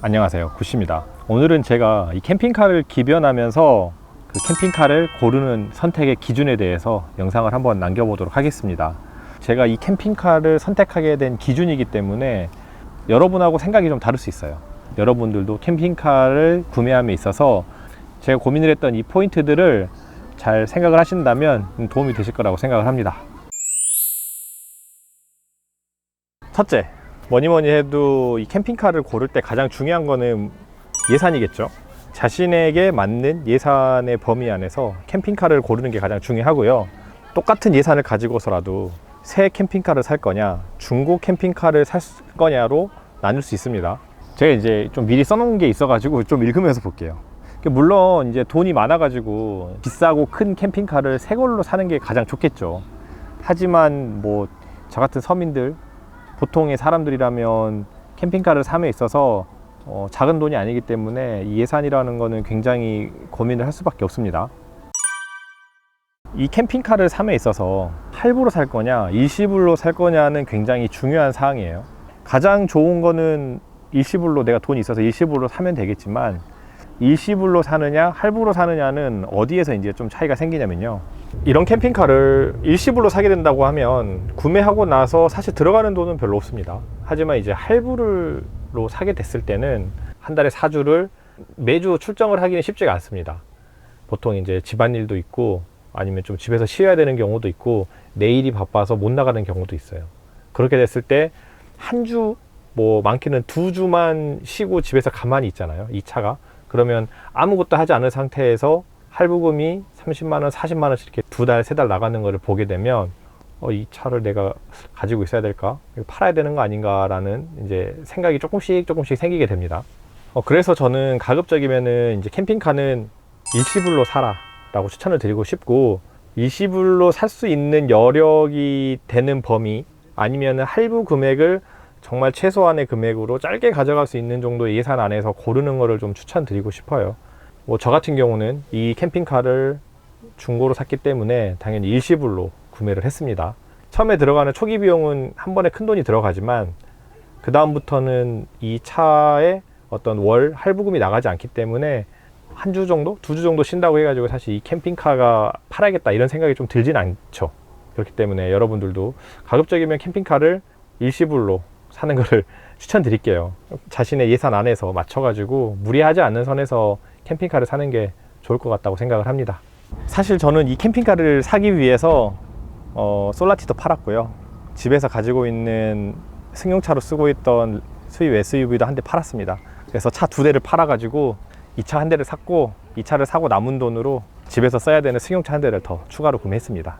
안녕하세요, 구씨입니다. 오늘은 제가 이 캠핑카를 기변하면서 그 캠핑카를 고르는 선택의 기준에 대해서 영상을 한번 남겨보도록 하겠습니다. 제가 이 캠핑카를 선택하게 된 기준이기 때문에 여러분하고 생각이 좀 다를 수 있어요. 여러분들도 캠핑카를 구매함에 있어서 제가 고민을 했던 이 포인트들을 잘 생각을 하신다면 도움이 되실 거라고 생각을 합니다. 첫째, 뭐니 해도 이 캠핑카를 고를 때 가장 중요한 거는 예산이겠죠. 자신에게 맞는 예산의 범위 안에서 캠핑카를 고르는 게 가장 중요하고요. 똑같은 예산을 가지고서라도 새 캠핑카를 살 거냐, 중고 캠핑카를 살 거냐로 나눌 수 있습니다. 제가 이제 좀 미리 써놓은 게 있어가지고 좀 읽으면서 볼게요. 물론 이제 돈이 많아가지고 비싸고 큰 캠핑카를 새 걸로 사는 게 가장 좋겠죠. 하지만 뭐 저 같은 서민들, 보통의 사람들이라면 캠핑카를 삼에 있어서 작은 돈이 아니기 때문에 이 예산이라는 거는 굉장히 고민을 할 수밖에 없습니다. 이 캠핑카를 삼에 있어서 할부로 살 거냐 일시불로 살 거냐는 굉장히 중요한 사항이에요. 가장 좋은 거는 일시불로, 내가 돈이 있어서 일시불로 사면 되겠지만 일시불로 사느냐 할부로 사느냐는 어디에서 이제 좀 차이가 생기냐면요, 이런 캠핑카를 일시불로 사게 된다고 하면 구매하고 나서 사실 들어가는 돈은 별로 없습니다. 하지만 이제 할부로 사게 됐을 때는 한 달에 사주를 매주 출정을 하기는 쉽지가 않습니다. 보통 이제 집안일도 있고 아니면 좀 집에서 쉬어야 되는 경우도 있고 내일이 바빠서 못 나가는 경우도 있어요. 그렇게 됐을 때 한 주, 뭐 많게는 2주만 쉬고 집에서 가만히 있잖아요, 이 차가. 그러면 아무것도 하지 않은 상태에서 할부금이 30만원, 40만원씩 이렇게 2달, 3달 나가는 거를 보게 되면 이 차를 내가 가지고 있어야 될까? 팔아야 되는 거 아닌가? 라는 이제 생각이 조금씩 생기게 됩니다. 그래서 저는 가급적이면은 이제 캠핑카는 일시불로 사라 라고 추천을 드리고 싶고, 일시불로 살 수 있는 여력이 되는 범위, 아니면은 할부 금액을 정말 최소한의 금액으로 짧게 가져갈 수 있는 정도의 예산 안에서 고르는 거를 좀 추천드리고 싶어요. 뭐 저 같은 경우는 이 캠핑카를 중고로 샀기 때문에 당연히 일시불로 구매를 했습니다. 처음에 들어가는 초기 비용은 한 번에 큰 돈이 들어가지만 그 다음부터는 이 차에 어떤 월 할부금이 나가지 않기 때문에 한 주 정도? 2주 정도 쉰다고 해가지고 사실 이 캠핑카가 팔아야겠다 이런 생각이 좀 들진 않죠. 그렇기 때문에 여러분들도 가급적이면 캠핑카를 일시불로 사는 것을 추천드릴게요. 자신의 예산 안에서 맞춰가지고 무리하지 않는 선에서 캠핑카를 사는 게 좋을 것 같다고 생각을 합니다. 사실 저는 이 캠핑카를 사기 위해서 솔라티도 팔았고요, 집에서 가지고 있는 승용차로 쓰고 있던 수입 SUV도 한 대 팔았습니다. 그래서 차 2대를 팔아가지고 이 차 한 대를 샀고, 이 차를 사고 남은 돈으로 집에서 써야 되는 승용차 한 대를 더 추가로 구매했습니다.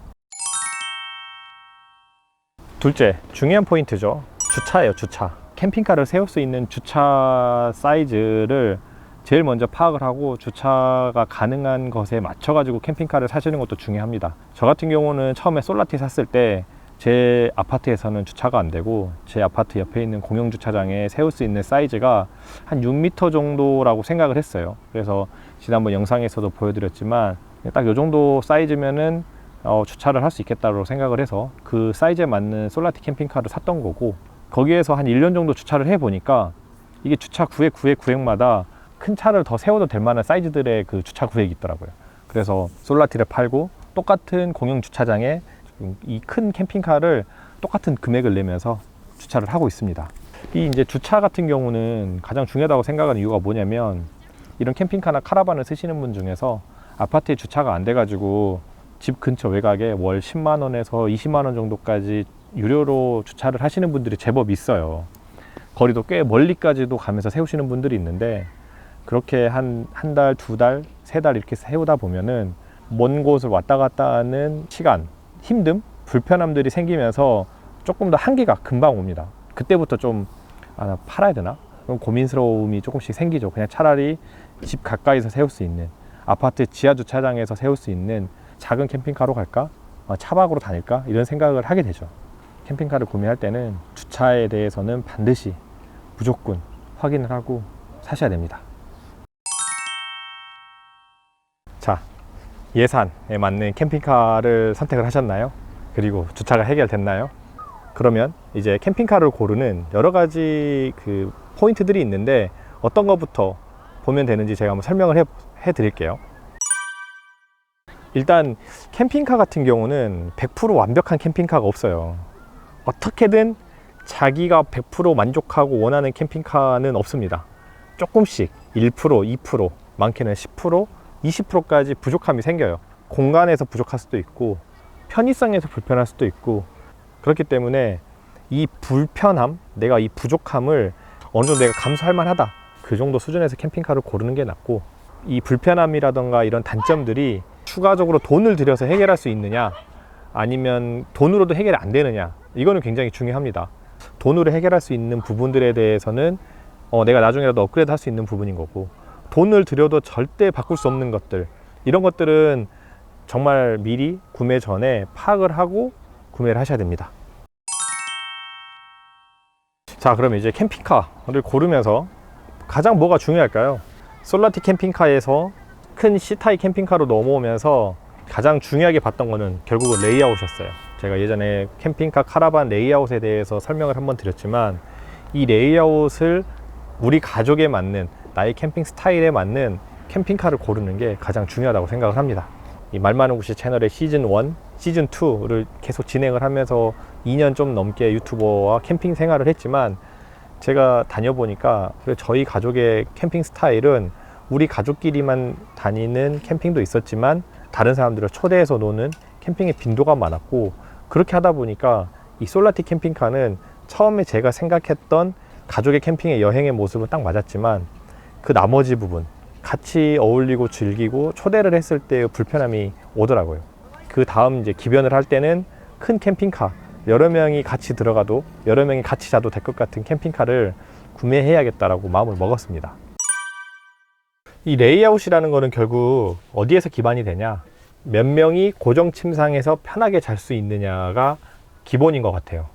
둘째, 중요한 포인트죠. 주차예요, 주차. 캠핑카를 세울 수 있는 주차 사이즈를 제일 먼저 파악을 하고 주차가 가능한 것에 맞춰 가지고 캠핑카를 사시는 것도 중요합니다. 저 같은 경우는 처음에 솔라티 샀을 때 제 아파트에서는 주차가 안 되고 제 아파트 옆에 있는 공영 주차장에 세울 수 있는 사이즈가 한 6m 정도라고 생각을 했어요. 그래서 지난번 영상에서도 보여드렸지만 딱 이 정도 사이즈면은 주차를 할 수 있겠다고 생각을 해서 그 사이즈에 맞는 솔라티 캠핑카를 샀던 거고, 거기에서 한 1년 정도 주차를 해 보니까 이게 주차 구획마다 큰 차를 더 세워도 될 만한 사이즈들의 그 주차 구획이 있더라고요. 그래서 솔라티를 팔고 똑같은 공영 주차장에 이 큰 캠핑카를 똑같은 금액을 내면서 주차를 하고 있습니다. 이 이제 주차 같은 경우는 가장 중요하다고 생각하는 이유가 뭐냐면, 이런 캠핑카나 카라반을 쓰시는 분 중에서 아파트에 주차가 안 돼가지고 집 근처 외곽에 월 10만원에서 20만원 정도까지 유료로 주차를 하시는 분들이 제법 있어요. 거리도 꽤 멀리까지도 가면서 세우시는 분들이 있는데, 그렇게 한 달, 2달, 3달 이렇게 세우다 보면은 먼 곳을 왔다 갔다 하는 시간, 힘듦, 불편함들이 생기면서 조금 더 한계가 금방 옵니다. 그때부터 좀 팔아야 되나? 그런 고민스러움이 조금씩 생기죠. 그냥 차라리 집 가까이서 세울 수 있는, 아파트 지하 주차장에서 세울 수 있는 작은 캠핑카로 갈까? 차박으로 다닐까? 이런 생각을 하게 되죠. 캠핑카를 구매할 때는 주차에 대해서는 반드시 무조건 확인을 하고 사셔야 됩니다. 자, 예산에 맞는 캠핑카를 선택을 하셨나요? 그리고 주차가 해결됐나요? 그러면 이제 캠핑카를 고르는 여러 가지 그 포인트들이 있는데, 어떤 것부터 보면 되는지 제가 한번 설명을 해 드릴게요. 일단 캠핑카 같은 경우는 100% 완벽한 캠핑카가 없어요. 어떻게든 자기가 100% 만족하고 원하는 캠핑카는 없습니다. 조금씩 1%, 2%, 많게는 10%, 20%까지 부족함이 생겨요. 공간에서 부족할 수도 있고 편의성에서 불편할 수도 있고, 그렇기 때문에 이 불편함, 내가 이 부족함을 어느 정도 내가 감수할 만하다, 그 정도 수준에서 캠핑카를 고르는 게 낫고, 이 불편함이라던가 이런 단점들이 추가적으로 돈을 들여서 해결할 수 있느냐, 아니면 돈으로도 해결이 안 되느냐, 이거는 굉장히 중요합니다. 돈으로 해결할 수 있는 부분들에 대해서는 내가 나중에라도 업그레이드 할 수 있는 부분인 거고, 돈을 들여도 절대 바꿀 수 없는 것들, 이런 것들은 정말 미리 구매 전에 파악을 하고 구매를 하셔야 됩니다. 자, 그럼 이제 캠핑카를 고르면서 가장 뭐가 중요할까요? 솔라티 캠핑카에서 큰 C타입 캠핑카로 넘어오면서 가장 중요하게 봤던 거는 결국은 레이아웃이었어요. 제가 예전에 캠핑카 카라반 레이아웃에 대해서 설명을 한번 드렸지만, 이 레이아웃을 우리 가족에 맞는, 나의 캠핑 스타일에 맞는 캠핑카를 고르는 게 가장 중요하다고 생각을 합니다. 이 말 많은 구시 채널의 시즌 1, 시즌 2를 계속 진행을 하면서 2년 좀 넘게 유튜버와 캠핑 생활을 했지만, 제가 다녀보니까 저희 가족의 캠핑 스타일은 우리 가족끼리만 다니는 캠핑도 있었지만 다른 사람들을 초대해서 노는 캠핑의 빈도가 많았고, 그렇게 하다 보니까 이 솔라티 캠핑카는 처음에 제가 생각했던 가족의 캠핑의 여행의 모습은 딱 맞았지만, 그 나머지 부분, 같이 어울리고 즐기고 초대를 했을 때의 불편함이 오더라고요. 그 다음 이제 기변을 할 때는 큰 캠핑카, 여러 명이 같이 들어가도 여러 명이 같이 자도 될 것 같은 캠핑카를 구매해야겠다라고 마음을 먹었습니다. 이 레이아웃이라는 거는 결국 어디에서 기반이 되냐, 몇 명이 고정 침상에서 편하게 잘 수 있느냐가 기본인 것 같아요.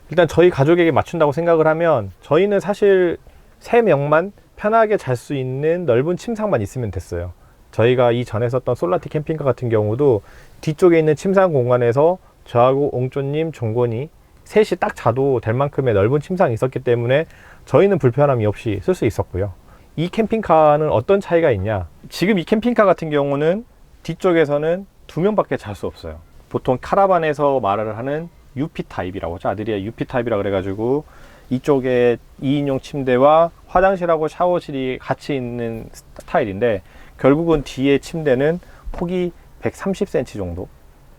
일단 저희 가족에게 맞춘다고 생각을 하면, 저희는 사실 3명만 편하게 잘 수 있는 넓은 침상만 있으면 됐어요. 저희가 이전에 썼던 솔라티 캠핑카 같은 경우도 뒤쪽에 있는 침상 공간에서 저하고 옹조님, 종곤이 셋이 딱 자도 될 만큼의 넓은 침상이 있었기 때문에 저희는 불편함이 없이 쓸 수 있었고요. 이 캠핑카는 어떤 차이가 있냐, 지금 이 캠핑카 같은 경우는 뒤쪽에서는 2명밖에 잘 수 없어요. 보통 카라반에서 말을 하는 UP 타입이라고 하죠. 아드리아 UP 타입이라 그래가지고 이쪽에 2인용 침대와 화장실하고 샤워실이 같이 있는 스타일인데, 결국은 뒤에 침대는 폭이 130cm 정도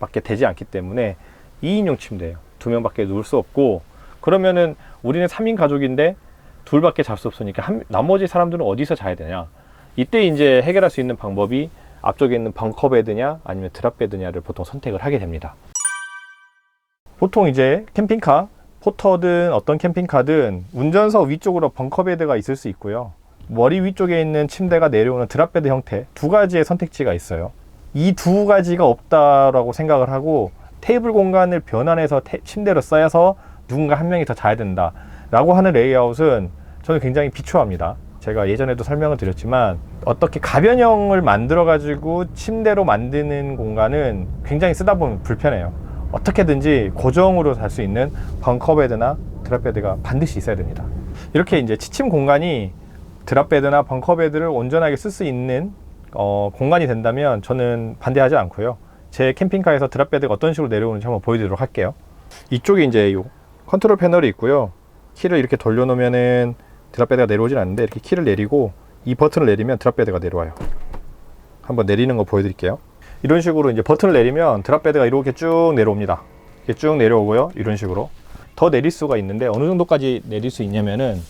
밖에 되지 않기 때문에 2인용 침대예요. 2명밖에 누울 수 없고, 그러면은 우리는 3인 가족인데 둘밖에 잘 수 없으니까 나머지 사람들은 어디서 자야 되냐, 이때 이제 해결할 수 있는 방법이 앞쪽에 있는 벙커베드냐 아니면 드랍베드냐를 보통 선택을 하게 됩니다. 보통 이제 캠핑카, 포터든 어떤 캠핑카든 운전석 위쪽으로 벙커베드가 있을 수 있고요, 머리 위쪽에 있는 침대가 내려오는 드랍베드 형태, 2가지의 선택지가 있어요. 이 2가지가 없다라고 생각을 하고 테이블 공간을 변환해서 침대로 써서 누군가 한 명이 더 자야 된다 라고 하는 레이아웃은 저는 굉장히 비추합니다. 제가 예전에도 설명을 드렸지만, 어떻게 가변형을 만들어 가지고 침대로 만드는 공간은 굉장히 쓰다 보면 불편해요. 어떻게든지 고정으로 잘 수 있는 벙커베드나 드랍베드가 반드시 있어야 됩니다. 이렇게 이제 취침 공간이 드랍베드나 벙커베드를 온전하게 쓸 수 있는 공간이 된다면 저는 반대하지 않고요. 제 캠핑카에서 드랍베드가 어떤 식으로 내려오는지 한번 보여드리도록 할게요. 이쪽에 이제 요 컨트롤 패널이 있고요. 키를 이렇게 돌려놓으면은 드랍베드가 내려오진 않는데, 이렇게 키를 내리고 이 버튼을 내리면 드랍베드가 내려와요. 한번 내리는 거 보여드릴게요. 이런 식으로 이제 버튼을 내리면 드랍베드가 이렇게 쭉 내려옵니다. 이렇게 쭉 내려오고요. 이런 식으로 더 내릴 수가 있는데, 어느 정도까지 내릴 수 있냐면은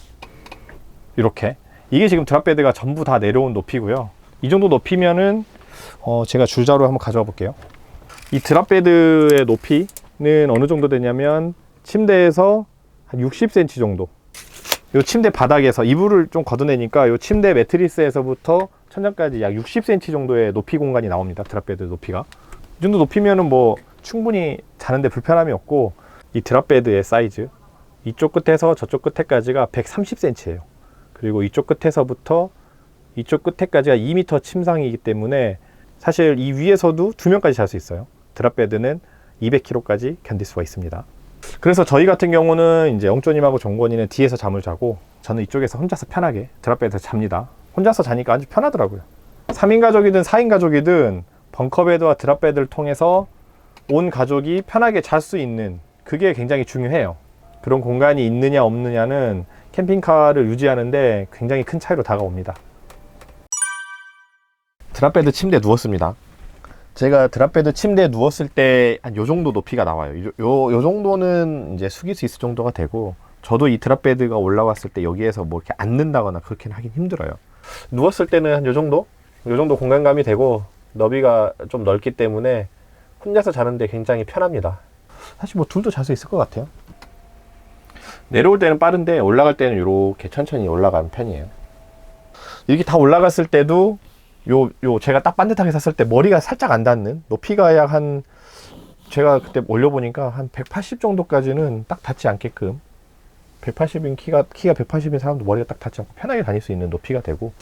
이렇게, 이게 지금 드랍베드가 전부 다 내려온 높이고요. 이 정도 높이면은 제가 줄자로 한번 가져와 볼게요. 이 드랍베드의 높이는 어느 정도 되냐면 침대에서 한 60cm 정도, 요 침대 바닥에서 이불을 좀 걷어내니까 요 침대 매트리스에서부터 천장까지 약 60cm 정도의 높이 공간이 나옵니다. 드랍베드 높이가 이 정도 높이면은 뭐 충분히 자는데 불편함이 없고, 이 드랍베드의 사이즈, 이쪽 끝에서 저쪽 끝에까지가 130cm예요. 그리고 이쪽 끝에서부터 이쪽 끝에까지가 2m 침상이기 때문에 사실 이 위에서도 2명까지 잘 수 있어요. 드랍베드는 200kg까지 견딜 수가 있습니다. 그래서 저희 같은 경우는 이제 영조님하고 종건이는 뒤에서 잠을 자고 저는 이쪽에서 혼자서 편하게 드랍베드에서 잡니다. 혼자서 자니까 아주 편하더라고요. 3인 가족이든 4인 가족이든 벙커베드와 드랍베드를 통해서 온 가족이 편하게 잘 수 있는, 그게 굉장히 중요해요. 그런 공간이 있느냐 없느냐는 캠핑카를 유지하는데 굉장히 큰 차이로 다가옵니다. 드랍베드 침대에 누웠습니다. 제가 드랍베드 침대에 누웠을 때 한 요 정도 높이가 나와요. 요 정도는 이제 숙일 수 있을 정도가 되고, 저도 이 드랍베드가 올라왔을 때 여기에서 뭐 이렇게 앉는다거나 그렇게는 하긴 힘들어요. 누웠을 때는 한 요 정도 공간감이 되고, 너비가 좀 넓기 때문에 혼자서 자는데 굉장히 편합니다. 사실 뭐 둘도 잘 수 있을 것 같아요. 내려올 때는 빠른데 올라갈 때는 이렇게 천천히 올라가는 편이에요. 이렇게 다 올라갔을 때도 제가 딱 반듯하게 섰을 때 머리가 살짝 안 닿는, 높이가 약 한, 제가 그때 올려보니까 한 180 정도까지는 딱 닿지 않게끔, 180인 키가 180인 사람도 머리가 딱 닿지 않고 편하게 다닐 수 있는 높이가 되고,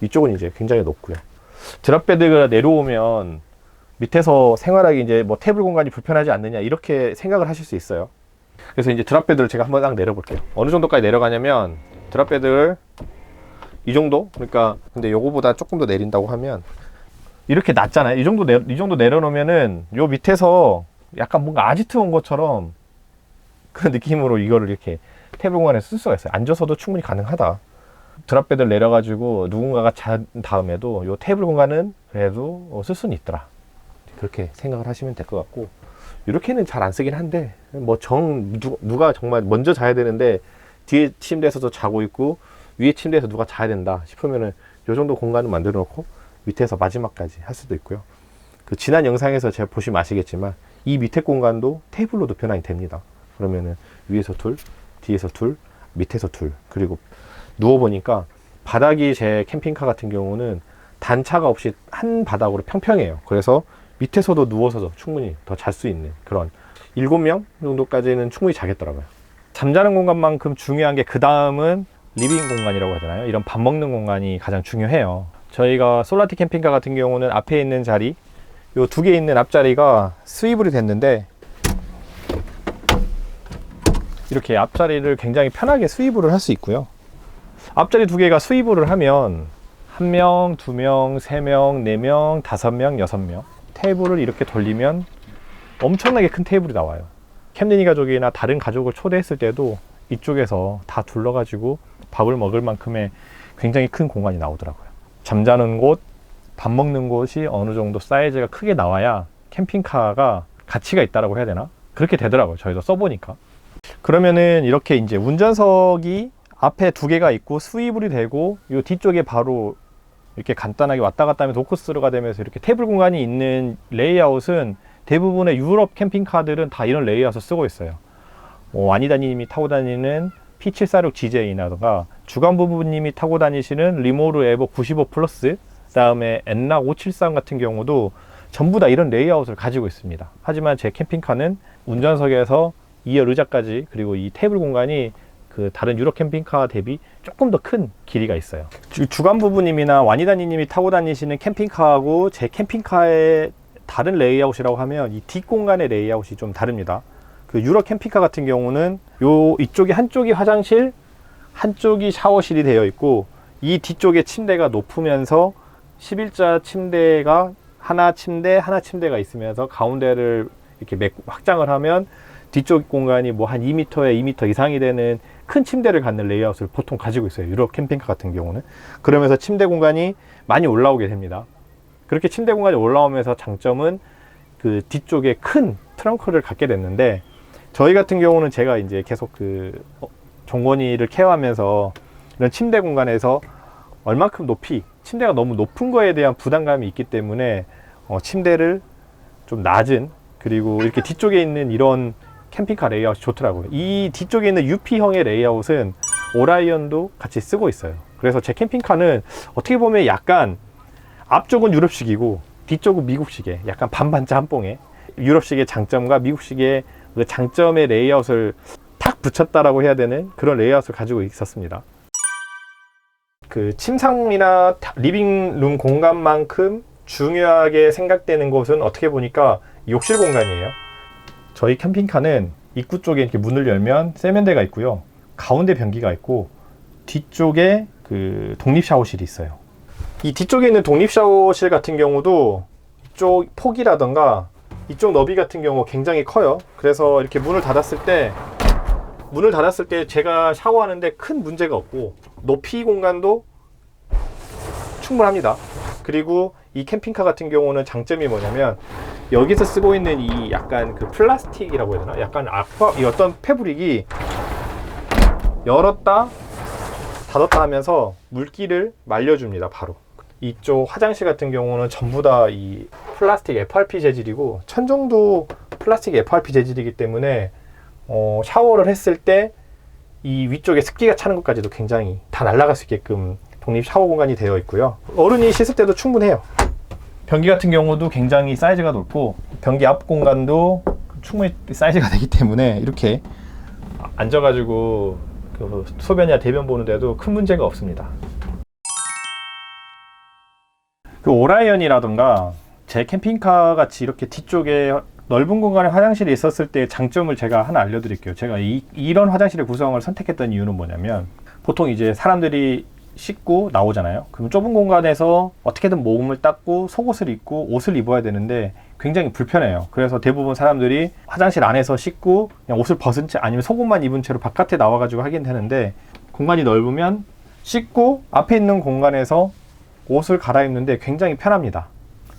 이쪽은 이제 굉장히 높고요. 드랍베드가 내려오면 밑에서 생활하기 이제 뭐 테이블 공간이 불편하지 않느냐 이렇게 생각을 하실 수 있어요. 그래서 이제 드랍베드를 제가 한번 딱 내려볼게요. 어느 정도까지 내려가냐면, 드랍베드를 이 정도? 그러니까 근데 요거보다 조금 더 내린다고 하면 이렇게 낮잖아요. 이 정도 내려놓으면은 요 밑에서 약간 뭔가 아지트 온 것처럼 그런 느낌으로 이거를 이렇게 테이블 공간에 쓸 수가 있어요. 앉아서도 충분히 가능하다. 드랍베드를 내려가지고 누군가가 잔 다음에도 요 테이블 공간은 그래도 쓸 수는 있더라. 그렇게 생각을 하시면 될 것 같고, 이렇게는 잘 안 쓰긴 한데, 뭐 누가 정말 먼저 자야 되는데 뒤에 침대에서도 자고 있고 위에 침대에서 누가 자야 된다 싶으면은 요 정도 공간을 만들어 놓고 밑에서 마지막까지 할 수도 있고요. 그 지난 영상에서 제가 보시면 아시겠지만 이 밑에 공간도 테이블로도 변환이 됩니다. 그러면은 위에서 둘, 뒤에서 둘, 밑에서 둘, 그리고 누워보니까 바닥이 제 캠핑카 같은 경우는 단차가 없이 한 바닥으로 평평해요. 그래서 밑에서도 누워서도 충분히 더 잘 수 있는 그런 7명 정도까지는 충분히 자겠더라고요. 잠자는 공간만큼 중요한 게 그 다음은 리빙 공간이라고 하잖아요. 이런 밥 먹는 공간이 가장 중요해요. 저희가 솔라티 캠핑카 같은 경우는 앞에 있는 자리, 요 2개 있는 앞자리가 스위블이 됐는데, 이렇게 앞자리를 굉장히 편하게 스위블을 할 수 있고요. 앞자리 2개가 스위블을 하면 1명, 2명, 3명, 4명, 5명, 6명 테이블을 이렇게 돌리면 엄청나게 큰 테이블이 나와요. 캠린이 가족이나 다른 가족을 초대했을 때도 이쪽에서 다 둘러가지고 밥을 먹을 만큼의 굉장히 큰 공간이 나오더라고요. 잠자는 곳, 밥 먹는 곳이 어느 정도 사이즈가 크게 나와야 캠핑카가 가치가 있다라고 해야 되나? 그렇게 되더라고요. 저희도 써보니까. 그러면은 이렇게 이제 운전석이 앞에 2개가 있고 스위블이 되고, 이 뒤쪽에 바로 이렇게 간단하게 왔다 갔다 하면 노크스루가 되면서 이렇게 테이블 공간이 있는 레이아웃은 대부분의 유럽 캠핑카들은 다 이런 레이아웃을 쓰고 있어요. 와니다니님이 타고 다니는 P746GJ라든가 주간 부부님이 타고 다니시는 리모르 에버 95 플러스, 그 다음에 엔락 573 같은 경우도 전부 다 이런 레이아웃을 가지고 있습니다. 하지만 제 캠핑카는 운전석에서 2열 의자까지, 그리고 이 테이블 공간이 그 다른 유럽 캠핑카 대비 조금 더 큰 길이가 있어요. 주간 부부님이나 와니다니님이 타고 다니시는 캠핑카하고 제 캠핑카의 다른 레이아웃이라고 하면 이 뒷공간의 레이아웃이 좀 다릅니다. 그 유럽 캠핑카 같은 경우는 이쪽이 한쪽이 화장실, 한쪽이 샤워실이 되어 있고, 이 뒤쪽에 침대가 높으면서 11자 침대가 하나 침대가 있으면서 가운데를 이렇게 확장을 하면 뒤쪽 공간이 뭐 한 2m에 2m 이상이 되는 큰 침대를 갖는 레이아웃을 보통 가지고 있어요. 유럽 캠핑카 같은 경우는. 그러면서 침대 공간이 많이 올라오게 됩니다. 그렇게 침대 공간이 올라오면서 장점은 그 뒤쪽에 큰 트렁크를 갖게 됐는데, 저희 같은 경우는 제가 이제 계속 종건이를 케어하면서 이런 침대 공간에서 얼만큼 침대가 너무 높은 거에 대한 부담감이 있기 때문에 침대를 좀 낮은, 그리고 이렇게 뒤쪽에 있는 이런 캠핑카 레이아웃이 좋더라고요. 이 뒤쪽에 있는 UP형의 레이아웃은 오라이언도 같이 쓰고 있어요. 그래서 제 캠핑카는 어떻게 보면 약간 앞쪽은 유럽식이고 뒤쪽은 미국식의 약간 반반짜 한뽕에, 유럽식의 장점과 미국식의 그 장점의 레이아웃을 탁 붙였다라고 해야 되는 그런 레이아웃을 가지고 있었습니다. 그 침상이나 리빙룸 공간만큼 중요하게 생각되는 곳은 어떻게 보니까 욕실 공간이에요. 저희 캠핑카는 입구 쪽에 이렇게 문을 열면 세면대가 있고요. 가운데 변기가 있고 뒤쪽에 그 독립 샤워실이 있어요. 이 뒤쪽에 있는 독립 샤워실 같은 경우도 이쪽 폭이라던가 이쪽 너비 같은 경우 굉장히 커요. 그래서 이렇게 문을 닫았을 때 제가 샤워하는데 큰 문제가 없고 높이 공간도 충분합니다. 그리고 이 캠핑카 같은 경우는 장점이 뭐냐면 여기서 쓰고 있는 이 약간 그 플라스틱이라고 해야 되나? 약간 이 어떤 패브릭이 열었다 닫았다 하면서 물기를 말려줍니다. 바로 이쪽 화장실 같은 경우는 전부 다 이 플라스틱 FRP 재질이고 천정도 플라스틱 FRP 재질이기 때문에 샤워를 했을 때 이 위쪽에 습기가 차는 것까지도 굉장히 다 날아갈 수 있게끔 독립 샤워 공간이 되어 있고요. 어른이 씻을 때도 충분해요. 변기 같은 경우도 굉장히 사이즈가 넓고 변기 앞 공간도 충분히 사이즈가 되기 때문에 이렇게 앉아가지고 그 소변이나 대변 보는데도 큰 문제가 없습니다. 그 오라이언이라던가 제 캠핑카 같이 이렇게 뒤쪽에 넓은 공간에 화장실이 있었을 때 장점을 제가 하나 알려드릴게요. 제가 이런 화장실의 구성을 선택했던 이유는 뭐냐면 보통 이제 사람들이 씻고 나오잖아요. 그럼 좁은 공간에서 어떻게든 몸을 닦고 속옷을 입고 옷을 입어야 되는데 굉장히 불편해요. 그래서 대부분 사람들이 화장실 안에서 씻고 그냥 옷을 벗은 채 아니면 속옷만 입은 채로 바깥에 나와가지고 하긴 되는데 공간이 넓으면 씻고 앞에 있는 공간에서 옷을 갈아입는데 굉장히 편합니다.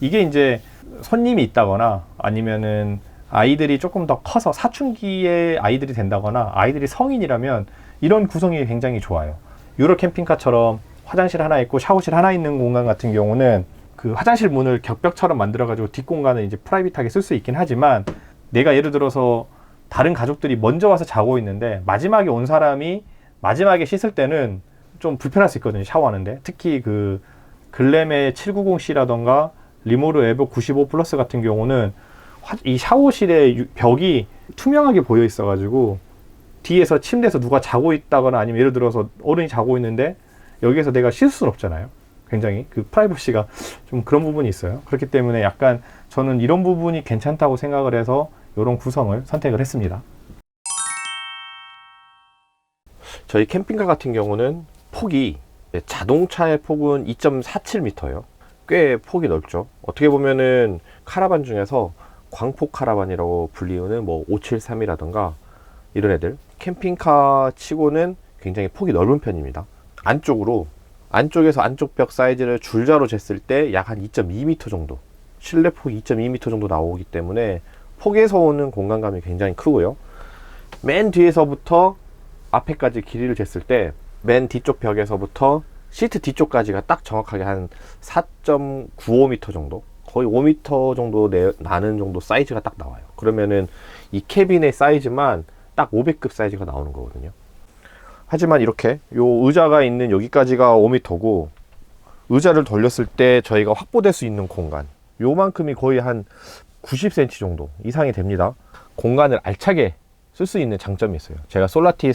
이게 이제 손님이 있다거나 아니면은 아이들이 조금 더 커서 사춘기의 아이들이 된다거나 아이들이 성인이라면 이런 구성이 굉장히 좋아요. 유로 캠핑카처럼 화장실 하나 있고 샤워실 하나 있는 공간 같은 경우는 그 화장실 문을 격벽처럼 만들어가지고 뒷공간을 이제 프라이빗하게 쓸 수 있긴 하지만 내가 예를 들어서 다른 가족들이 먼저 와서 자고 있는데 마지막에 온 사람이 마지막에 씻을 때는 좀 불편할 수 있거든요. 샤워하는데 특히 그 글램의 790C라던가 리모르 에보 95 플러스 같은 경우는 이 샤워실의 벽이 투명하게 보여 있어가지고 뒤에서 침대에서 누가 자고 있다거나 아니면 예를 들어서 어른이 자고 있는데 여기에서 내가 씻을 수는 없잖아요. 굉장히 그 프라이버시가 좀 그런 부분이 있어요. 그렇기 때문에 약간 저는 이런 부분이 괜찮다고 생각을 해서 이런 구성을 선택을 했습니다. 저희 캠핑카 같은 경우는 폭이 자동차의 폭은 2.47m예요. 꽤 폭이 넓죠. 어떻게 보면은 카라반 중에서 광폭 카라반이라고 불리우는 뭐 573이라던가 이런 애들 캠핑카 치고는 굉장히 폭이 넓은 편입니다. 안쪽에서 안쪽 벽 사이즈를 줄자로 쟀을 때 약 한 2.2m 정도, 실내 폭이 2.2m 정도 나오기 때문에 폭에서 오는 공간감이 굉장히 크고요. 맨 뒤에서부터 앞에까지 길이를 쟀을 때 맨 뒤쪽 벽에서부터 시트 뒤쪽까지가 딱 정확하게 한 4.95m 정도, 거의 5m 정도 나는 정도 사이즈가 딱 나와요. 그러면은 이 캐빈의 사이즈만 딱 500급 사이즈가 나오는 거거든요. 하지만 이렇게 요 의자가 있는 여기까지가 5m고 의자를 돌렸을 때 저희가 확보될 수 있는 공간 요만큼이 거의 한 90cm 정도 이상이 됩니다. 공간을 알차게 쓸 수 있는 장점이 있어요. 제가 솔라티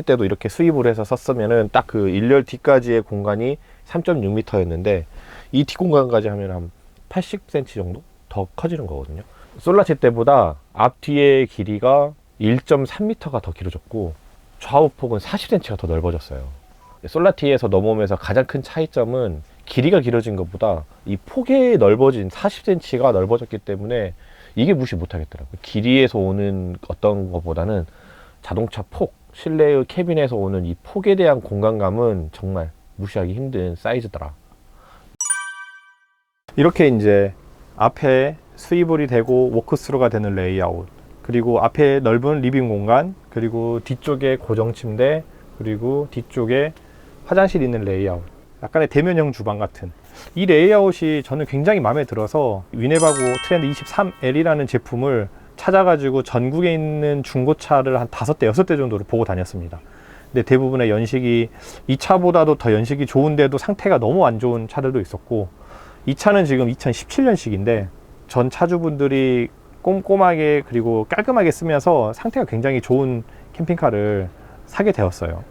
때도 이렇게 수입을 해서 썼으면은 딱 그 일렬 뒤까지의 공간이 3.6m였는데 이 뒷공간까지 하면 한 80cm 정도 더 커지는 거거든요. 솔라티 때보다 앞뒤의 길이가 1.3m가 더 길어졌고 좌우 폭은 40cm가 더 넓어졌어요. 솔라티에서 넘어오면서 가장 큰 차이점은 길이가 길어진 것보다 이 폭이 넓어진 40cm가 넓어졌기 때문에 이게 무시 못하겠더라고요. 길이에서 오는 어떤 것보다는 자동차 폭, 실내의 캐빈에서 오는 이 폭에 대한 공간감은 정말 무시하기 힘든 사이즈더라. 이렇게 이제 앞에 스위블이 되고 워크스루가 되는 레이아웃, 그리고 앞에 넓은 리빙 공간, 그리고 뒤쪽에 고정 침대, 그리고 뒤쪽에 화장실 있는 레이아웃, 약간의 대면형 주방 같은 이 레이아웃이 저는 굉장히 마음에 들어서 위네바고 트렌드 23L이라는 제품을 찾아가지고 전국에 있는 중고차를 한 5대, 6대 정도를 보고 다녔습니다. 근데 대부분의 연식이 이 차보다도 더 연식이 좋은데도 상태가 너무 안 좋은 차들도 있었고, 이 차는 지금 2017년식인데 전 차주분들이 꼼꼼하게 그리고 깔끔하게 쓰면서 상태가 굉장히 좋은 캠핑카를 사게 되었어요.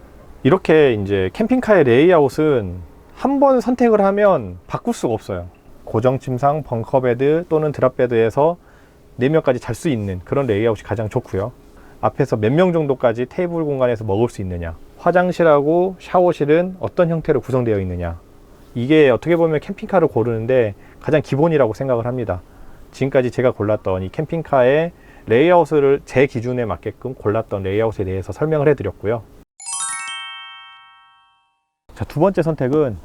이렇게 이제 캠핑카의 레이아웃은 한 번 선택을 하면 바꿀 수가 없어요. 고정 침상, 벙커베드 또는 드랍베드에서 4명까지 잘 수 있는 그런 레이아웃이 가장 좋고요. 앞에서 몇 명 정도까지 테이블 공간에서 먹을 수 있느냐, 화장실하고 샤워실은 어떤 형태로 구성되어 있느냐, 이게 어떻게 보면 캠핑카를 고르는데 가장 기본이라고 생각을 합니다. 지금까지 제가 골랐던 이 캠핑카의 레이아웃을 제 기준에 맞게끔 골랐던 레이아웃에 대해서 설명을 해드렸고요. 자, 두 번째 선택은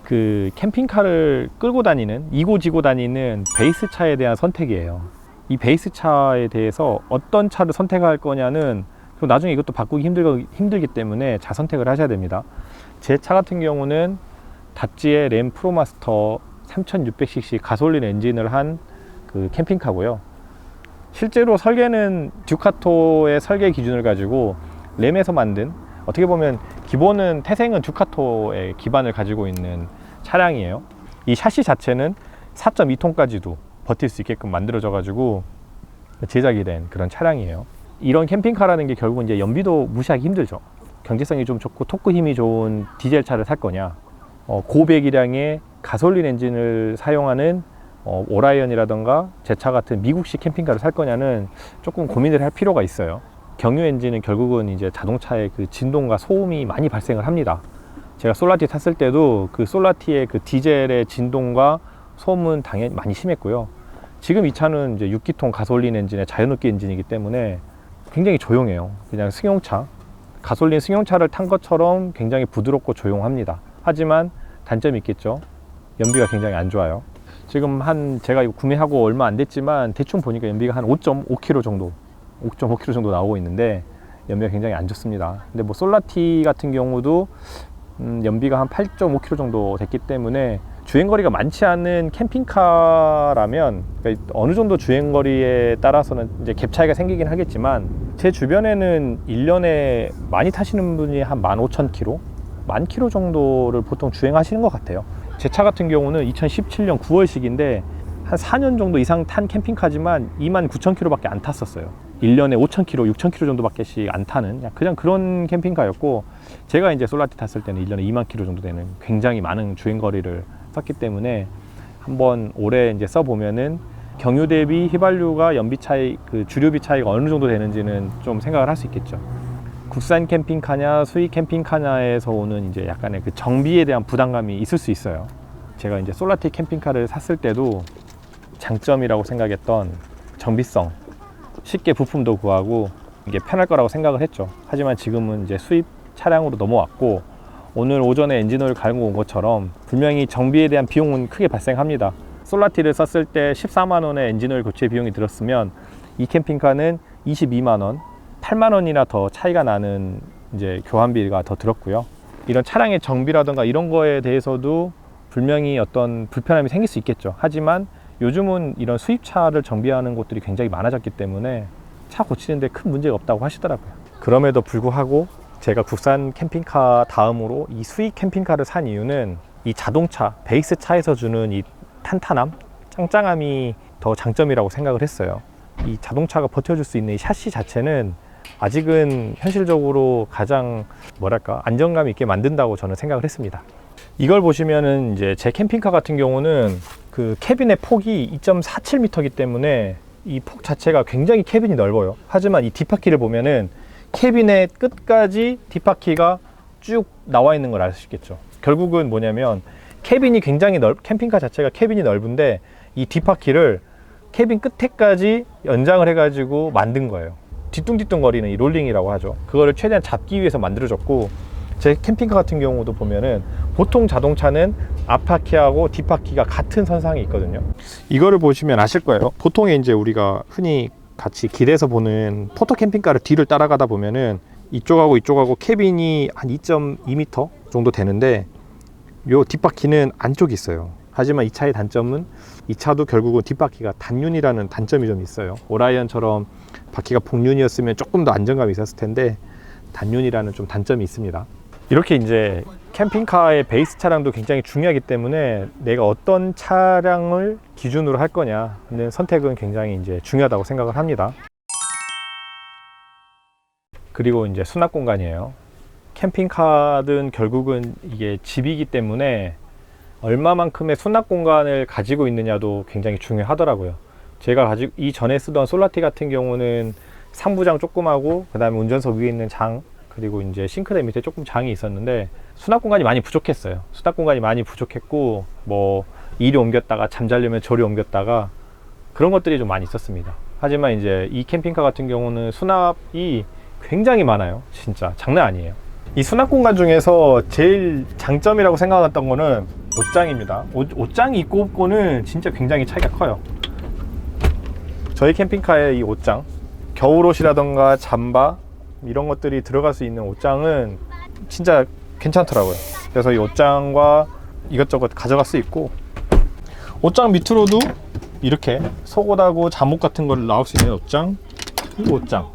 그 캠핑카를 끌고 다니는, 이고지고 다니는 베이스 차에 대한 선택이에요. 이 베이스 차에 대해서 어떤 차를 선택할 거냐는 나중에 이것도 바꾸기 힘들기 때문에 잘 선택을 하셔야 됩니다. 제 차 같은 경우는 다찌의 램 프로마스터 3600cc 가솔린 엔진을 한 그 캠핑카고요. 실제로 설계는 듀카토의 설계 기준을 가지고 램에서 만든, 어떻게 보면 기본은 태생은 듀카토의 기반을 가지고 있는 차량이에요. 이 샤시 자체는 4.2톤까지도 버틸 수 있게끔 만들어져 가지고 제작이 된 그런 차량이에요. 이런 캠핑카라는 게 결국은 이제 연비도 무시하기 힘들죠. 경제성이 좀 좋고 토크 힘이 좋은 디젤 차를 살 거냐, 고배기량의 가솔린 엔진을 사용하는 오라이언이라던가 제 차 같은 미국식 캠핑카를 살 거냐는 조금 고민을 할 필요가 있어요. 경유 엔진은 결국은 이제 자동차의 그 진동과 소음이 많이 발생을 합니다. 제가 솔라티 탔을 때도 그 솔라티의 그 디젤의 진동과 소음은 당연히 많이 심했고요. 지금 이 차는 이제 6기통 가솔린 엔진의 자연흡기 엔진이기 때문에 굉장히 조용해요. 그냥 승용차, 가솔린 승용차를 탄 것처럼 굉장히 부드럽고 조용합니다. 하지만 단점이 있겠죠. 연비가 굉장히 안 좋아요. 지금 제가 이거 구매하고 얼마 안 됐지만 대충 보니까 연비가 한 5.5km 정도 나오고 있는데 연비가 굉장히 안 좋습니다. 근데 뭐 솔라티 같은 경우도 연비가 한 8.5km 정도 됐기 때문에 주행거리가 많지 않은 캠핑카라면, 그러니까 어느 정도 주행거리에 따라서는 이제 갭 차이가 생기긴 하겠지만, 제 주변에는 1년에 많이 타시는 분이 한 15,000km, 10,000km 정도를 보통 주행하시는 것 같아요. 제 차 같은 경우는 2017년 9월식인데 한 4년 정도 이상 탄 캠핑카지만 29,000km 밖에 안 탔었어요. 1년에 5,000km, 6,000km 정도밖에 안 타는 그냥 그런 캠핑카였고, 제가 이제 솔라티 탔을 때는 1년에 2만 km 정도 되는 굉장히 많은 주행거리를 썼기 때문에 한번 올해 이제 써보면은 경유 대비 휘발유가 연비 차이, 그 주류비 차이가 어느 정도 되는지는 좀 생각을 할 수 있겠죠. 국산 캠핑카냐 수입 캠핑카냐에서 오는 이제 약간의 그 정비에 대한 부담감이 있을 수 있어요. 제가 이제 솔라티 캠핑카를 샀을 때도 장점이라고 생각했던 정비성, 쉽게 부품도 구하고 이게 편할 거라고 생각을 했죠. 하지만 지금은 이제 수입 차량으로 넘어왔고, 오늘 오전에 엔진오일 갈고 온 것처럼 분명히 정비에 대한 비용은 크게 발생합니다. 솔라티를 썼을 때 14만 원의 엔진오일 교체 비용이 들었으면 이 캠핑카는 22만 원, 8만 원이나 더 차이가 나는 이제 교환비가 더 들었고요. 이런 차량의 정비라든가 이런 거에 대해서도 분명히 어떤 불편함이 생길 수 있겠죠. 하지만 요즘은 이런 수입차를 정비하는 곳들이 굉장히 많아졌기 때문에 차 고치는데 큰 문제가 없다고 하시더라고요. 그럼에도 불구하고 제가 국산 캠핑카 다음으로 이 수입 캠핑카를 산 이유는 이 자동차, 베이스 차에서 주는 이 탄탄함, 짱짱함이 더 장점이라고 생각을 했어요. 이 자동차가 버텨줄 수 있는 이 샤시 자체는 아직은 현실적으로 가장 안정감 있게 만든다고 저는 생각을 했습니다. 이걸 보시면은 이제 제 캠핑카 같은 경우는 그 캐빈의 폭이 2.47m이기 때문에 이 폭 자체가 굉장히 캐빈이 넓어요. 하지만 이 뒷바퀴를 보면은 캐빈의 끝까지 뒷바퀴가 쭉 나와 있는 걸 알 수 있겠죠. 결국은 뭐냐면 캠핑카 자체가 캐빈이 넓은데 이 뒷바퀴를 캐빈 끝에까지 연장을 해가지고 만든 거예요. 뒤뚱뒤뚱 거리는 이 롤링이라고 하죠. 그거를 최대한 잡기 위해서 만들어졌고, 제 캠핑카 같은 경우도 보면은 보통 자동차는 앞바퀴하고 뒷바퀴가 같은 선상에 있거든요. 이거를 보시면 아실 거예요. 보통에 이제 우리가 흔히 같이 길에서 보는 포토 캠핑카를 뒤를 따라가다 보면은 이쪽하고 캐빈이 한 2.2m 정도 되는데 요 뒷바퀴는 안쪽에 있어요. 하지만 이 차의 단점은 이 차도 결국은 뒷바퀴가 단륜이라는 단점이 좀 있어요. 오라이언처럼 바퀴가 복륜이었으면 조금 더 안정감이 있었을 텐데 단륜이라는 좀 단점이 있습니다. 이렇게 이제 캠핑카의 베이스 차량도 굉장히 중요하기 때문에 내가 어떤 차량을 기준으로 할 거냐는 선택은 굉장히 이제 중요하다고 생각을 합니다. 그리고 이제 수납 공간이에요. 캠핑카든 결국은 이게 집이기 때문에 얼마만큼의 수납 공간을 가지고 있느냐도 굉장히 중요하더라고요. 제가 가지고 이전에 쓰던 솔라티 같은 경우는 상부장 조그마고 그 다음에 운전석 위에 있는 장, 그리고 이제 싱크대 밑에 조금 장이 있었는데 수납 공간이 많이 부족했어요. 수납 공간이 많이 부족했고 뭐 이리 옮겼다가 잠자려면 저리 옮겼다가 그런 것들이 좀 많이 있었습니다. 하지만 이제 이 캠핑카 같은 경우는 수납이 굉장히 많아요. 진짜 장난 아니에요. 이 수납 공간 중에서 제일 장점이라고 생각했던 거는 옷장입니다. 옷장이 있고 없고는 진짜 굉장히 차이가 커요. 저희 캠핑카의 이 옷장, 겨울옷이라던가 잠바 이런 것들이 들어갈 수 있는 옷장은 진짜 괜찮더라고요. 그래서 이 옷장과 이것저것 가져갈 수 있고, 옷장 밑으로도 이렇게 속옷하고 잠옷 같은 걸 나올 수 있는 옷장, 이 옷장,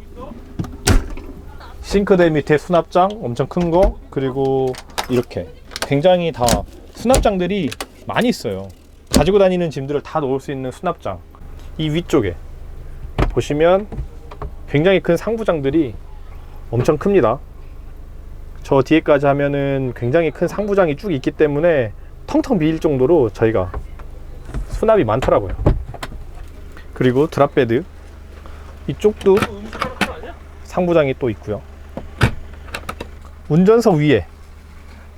싱크대 밑에 수납장 엄청 큰 거, 그리고 이렇게 굉장히 다 수납장들이 많이 있어요. 가지고 다니는 짐들을 다 넣을 수 있는 수납장. 이 위쪽에 보시면 굉장히 큰 상부장들이 엄청 큽니다. 저 뒤에까지 하면은 굉장히 큰 상부장이 쭉 있기 때문에 텅텅 비일 정도로 저희가 수납이 많더라고요. 그리고 드랍베드 이쪽도 상부장이 또 있고요. 운전석 위에